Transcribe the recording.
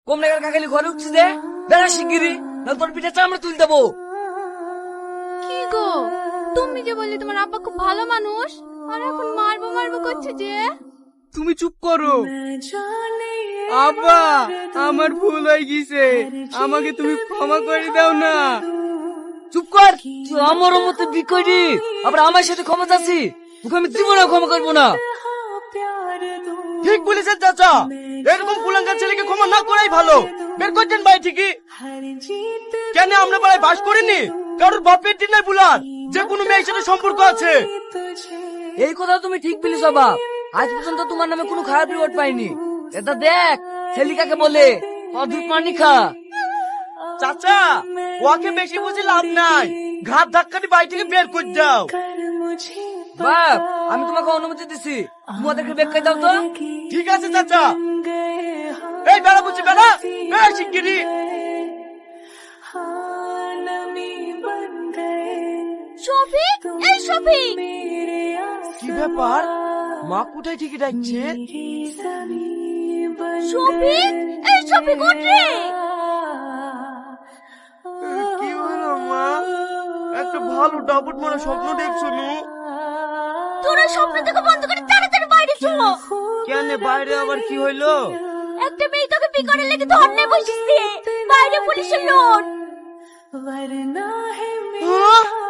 কম টাকার কাকালি ঘরে উঠছিস দে বেড়া শিগগিরি না তোর পিঠে চামড়া তুলে দেবো। কি গো, তুমি যে বললে তোমার আব্বা খুব ভালো মানুষ, আর এখন মারবো মারবো করছে যে। তুমি চুপ করো। আব্বা, আমার ভুল হয়ে গেছে, আমাকে তুমি ক্ষমা করে দাও না। চুপ কর, তুই আমার মতো বিকরি আবার আমার সাথে ক্ষমা চাচ্ছি, তোকে আমি জীবনে ক্ষমা করবো না। ঠিক বলেছেন চাচা, এরকম কুলাঙ্গার ছেলেকে ক্ষমা না করাই ভালো। বের করছেন ভাই ঠিকই, কেন আমরা পাড়ায় বাস করিনি? কারোর বাপের দিন নাই বুলার, যে কোনো মেয়ের সাথে সম্পর্ক আছে। এই কথা তুমি ঠিক বলেছ বাপ, আজ পর্যন্ত তোমার নামে কোনো খারাপ রিপোর্ট পাইনি। এটা দেখ ছেলিকাকে বলে অধুর পানি খা। চাচা, ওকে বেশি বুঝে লাভ নাই, ঘাট ধাক্কাটি বাড়ি থেকে বের করে দাও। বাপ, আমি তোমাকে অনুমতি দিছি, তুমি ওদেরকে বের করে দাও তো। ঠিক আছে চাচা। এই বেড়া বুঝি বেড়া, বেড়া শিগগিরি। শফিক, এই শফিক, কি ব্যাপার, মা কোথায় ঠিকই ডাকছে? শফিক, এই শফিক ওঠ রে। কি হলো মা? একটা ভালো ডাবট মারা স্বপ্ন দেখছো নু? তোরা স্বপ্ন থেকে বন্ধ করে তাড়াতাড়ি বাইরে চল। কেন বাইরে আবার কি হইলো? একটা মেয়ে তোকে বিকারের লেগে ধর্নায় বসেছে, বাইরে পুলিশের লোক। হ্যাঁ?